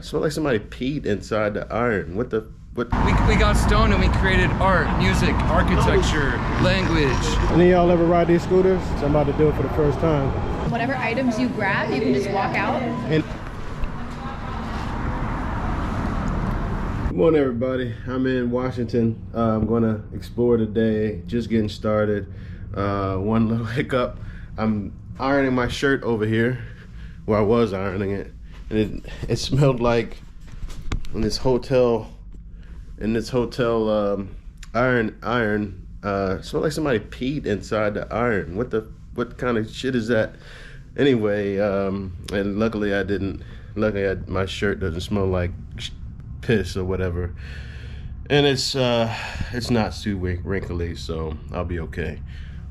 It smelled like somebody peed inside the iron. What? We got stoned and we created art, music, architecture, language. Any of y'all ever ride these scooters? So I'm about to do it for the first time. Whatever items you grab, you can just walk out. Good morning, everybody. I'm in Washington. I'm gonna explore today. Just getting started. One little hiccup. I'm ironing my shirt over here, where I was ironing it, and it smelled like in this hotel iron it smelled like somebody peed inside the iron. What kind of shit is that? Anyway, and luckily I didn't. Luckily my shirt doesn't smell like piss or whatever, and it's not too wrinkly, so I'll be okay.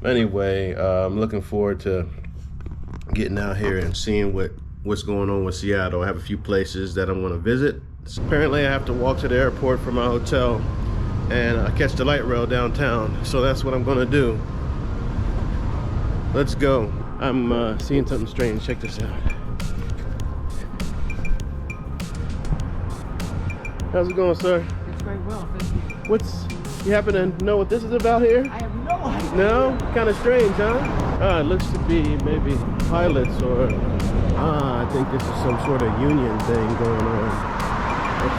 But anyway, I'm looking forward to getting out here and seeing what's going on with Seattle. I have a few places that I'm going to visit. Apparently I have to walk to the airport from my hotel and catch the light rail downtown, so that's what I'm going to do. Let's go. I'm seeing something strange. Check this out. How's it going, sir? It's very well, thank you. You happen to know what this is about here? I have no idea. No? Kind of strange, huh? It looks to be maybe pilots or I think this is some sort of union thing going on. It's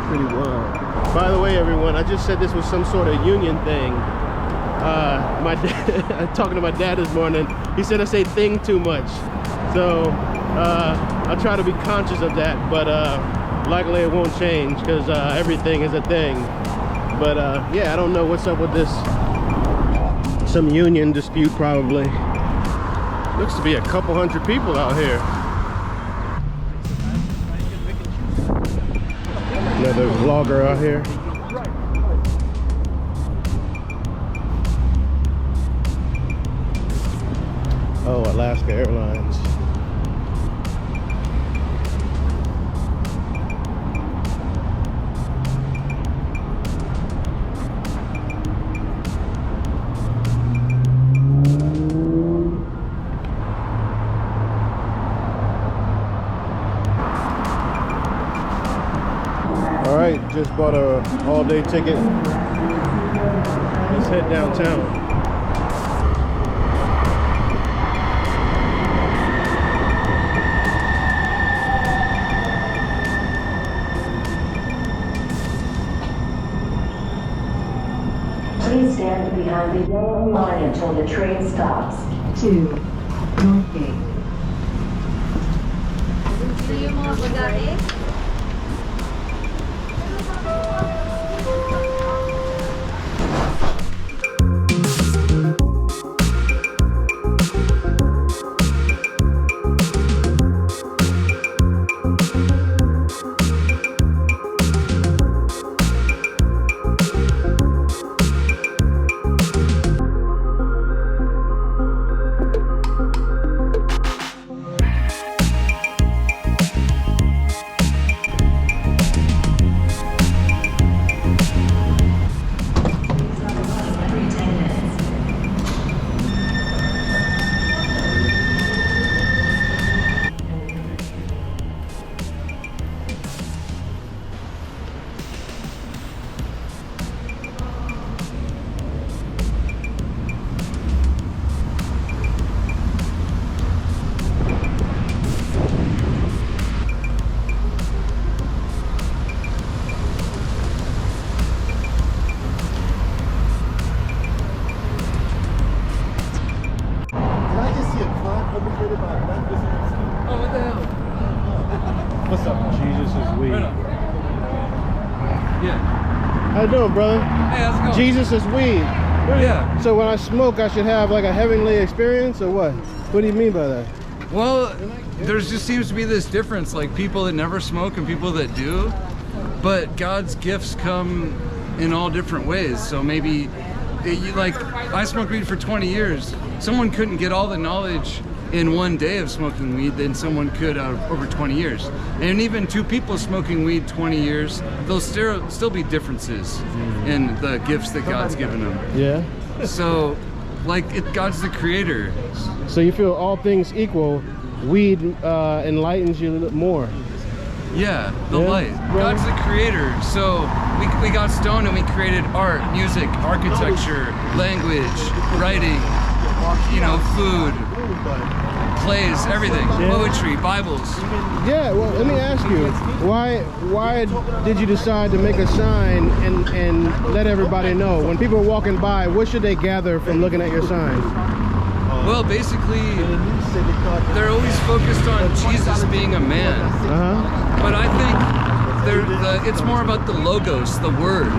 pretty wild. By the way, everyone, I just said this was some sort of union thing. My dad, talking to my dad this morning, he said I say thing too much. So I'll try to be conscious of that, but likely it won't change because everything is a thing. But yeah, I don't know what's up with this. Some union dispute probably. Looks to be a couple hundred people out here. Another vlogger out here. Oh, Alaska Airlines. All right, just bought a all-day ticket. Let's head downtown. Please stand behind the yellow line until the train stops. 2 Northgate. Oh, what the hell? What's up? Jesus is weed. Right on. Yeah. How you doing, brother? Hey, how's it going? Jesus is weed. Yeah. So when I smoke, I should have like a heavenly experience, or what? What do you mean by that? Well, there just seems to be this difference, like people that never smoke and people that do. But God's gifts come in all different ways. So maybe, like, I smoked weed for 20 years. Someone couldn't get all the knowledge in one day of smoking weed than someone could over 20 years. And even two people smoking weed 20 years, there'll still be differences in the gifts that God's given them. Yeah. So, like, God's the creator. So you feel all things equal, weed enlightens you a little more. Yeah, the Yeah, light. right. God's the creator. So we got stoned and we created art, music, architecture, language, writing, you know, food, plays, everything, poetry, Bibles. Yeah, well, let me ask you, why did you decide to make a sign and let everybody know? When people are walking by, what should they gather from looking at your sign? Well, basically, they're always focused on Jesus being a man. But I think it's more about the logos, the word,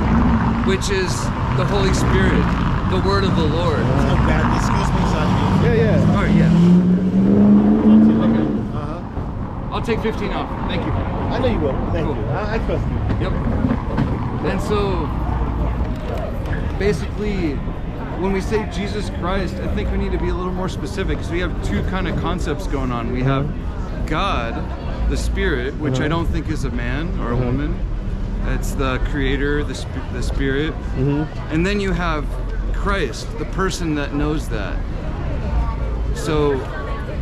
which is the Holy Spirit, the word of the Lord. Yeah. All right, yeah. I'll take 15 off. Thank you. I know you will. Thank you. I trust you. Yep. And so, basically, when we say Jesus Christ, I think we need to be a little more specific because we have two kind of concepts going on. We have God, the Spirit, which I don't think is a man or a woman. It's the Creator, the Spirit. And then you have Christ, the person that knows that. So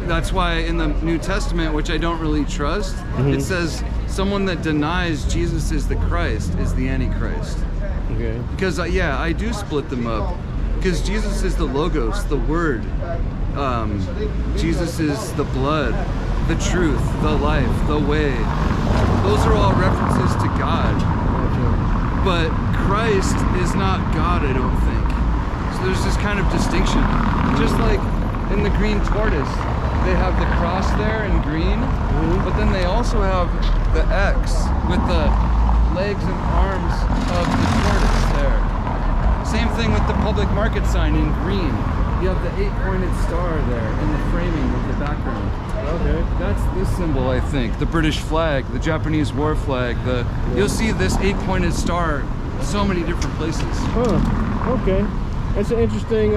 that's why in the New Testament, which I don't really trust, it says someone that denies Jesus is the Christ is the Antichrist. Okay. Because yeah, I do split them up. Because Jesus is the Logos, the Word. Jesus is the blood, the truth, the life, the way. Those are all references to God. But Christ is not God, I don't think. So there's this kind of distinction. Just like in the green tortoise, they have the cross there in green, but then they also have the X with the legs and arms of the tortoise there. Same thing with the public market sign in green. You have the 8-pointed star there in the framing of the background. Okay. That's this symbol, I think. The British flag, the Japanese war flag. You'll see this 8-pointed star so many different places. Okay. That's an interesting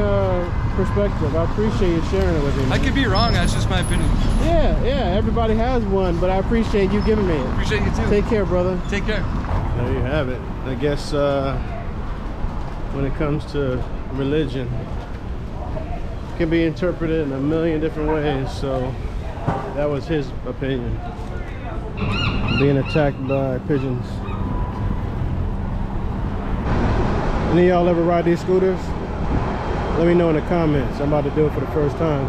perspective. I appreciate you sharing it with me. I could be wrong, that's just my opinion. Yeah, everybody has one, but I appreciate you giving me it. Appreciate you too. Take care, brother. Take care. There you have it. I guess when it comes to religion, it can be interpreted in a million different ways, so that was his opinion. Being attacked by pigeons. Any of y'all ever ride these scooters? Let me know in the comments. I'm about to do it for the first time.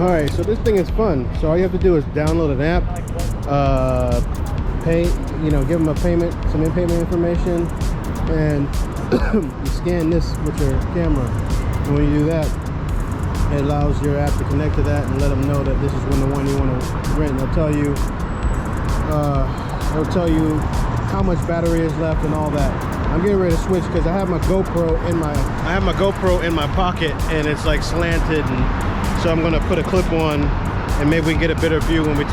Alright, so this thing is fun. So all you have to do is download an app, pay, give them a payment, some payment information, and you scan this with your camera. And when you do that, it allows your app to connect to that and let them know that this is the one you want to rent. They'll tell you how much battery is left and all that. I'm getting ready to switch because I have my GoPro in my pocket and it's like slanted, and so I'm gonna put a clip on and maybe we can get a better view when we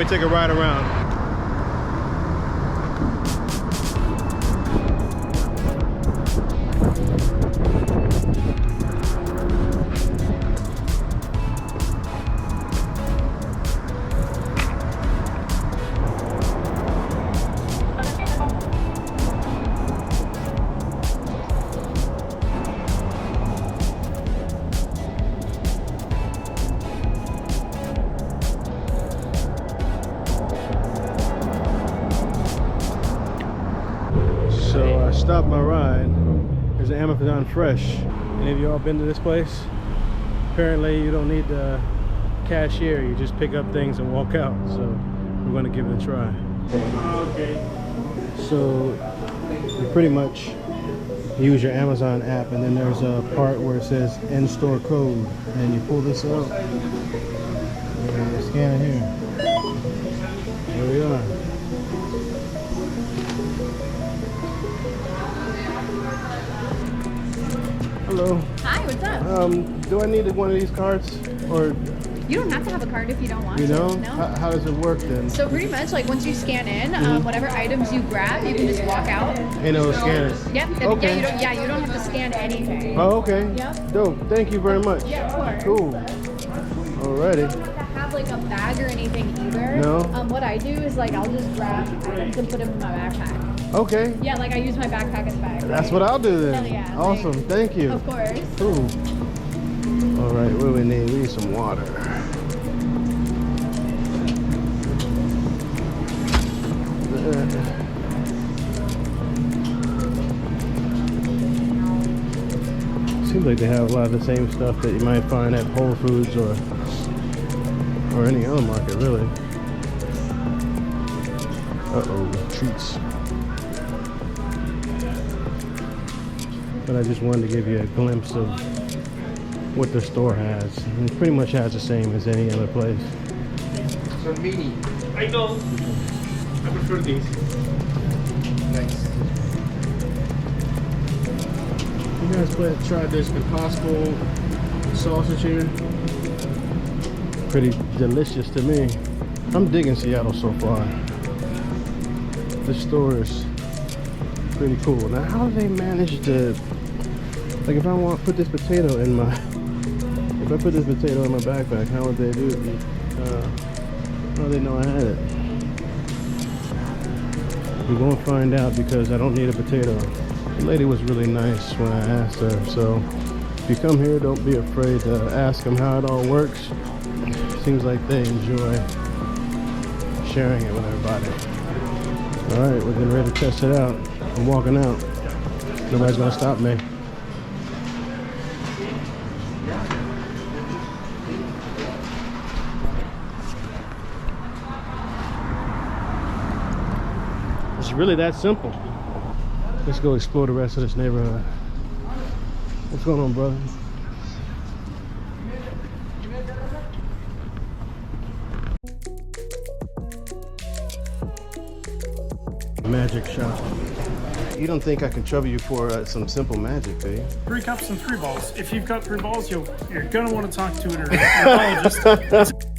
take a ride around. So I stopped my ride. There's an Amazon Fresh. Any of y'all been to this place? Apparently you don't need the cashier. You just pick up things and walk out. So we're going to give it a try. Okay. So you pretty much use your Amazon app, and then there's a part where it says in-store code, and you pull this out and you scan it here. There we are. Hello. Hi, what's up? Do I need one of these cards, or You don't have to have a card if you don't want You know? to. No. How does it work then? So pretty much like once you scan in, whatever items you grab, you can just walk out. Ain't no scanner. Yep. Okay. Yeah, you don't have to scan anything. Oh, okay. Yep. Dope. Thank you very much. Yeah, of course. Cool. Alrighty. You don't have to have like a bag or anything either. No. What I do is like I'll just grab items and put them in my backpack. Okay. Yeah, like I use my backpack as a bag. That's what I'll do then. Hell yeah, Awesome. Thank you. Of course. Cool. Alright, what do we need? We need some water. Seems like they have a lot of the same stuff that you might find at Whole Foods or any other market, really. Uh-oh, treats. But I just wanted to give you a glimpse of what the store has. And it pretty much has the same as any other place. So mini. I know. I prefer these. Nice. You guys tried this Impossible sausage here? Pretty delicious to me. I'm digging Seattle so far. This store is pretty cool. Now, how do they manage to, like, if I want to put this potato in my, if I put this potato in my backpack, how would they do it? How do they know I had it? We're gonna find out because I don't need a potato. The lady was really nice when I asked her, so if you come here, don't be afraid to ask them how it all works. Seems like they enjoy sharing it with everybody. All right, we're getting ready to test it out. I'm walking out. Nobody's gonna stop me. It's really that simple. Let's go explore the rest of this neighborhood. What's going on, brother? Magic shop. You don't think I can trouble you for some simple magic, do you? 3 cups and 3 balls. If you've got 3 balls, you're gonna want to talk to an urologist.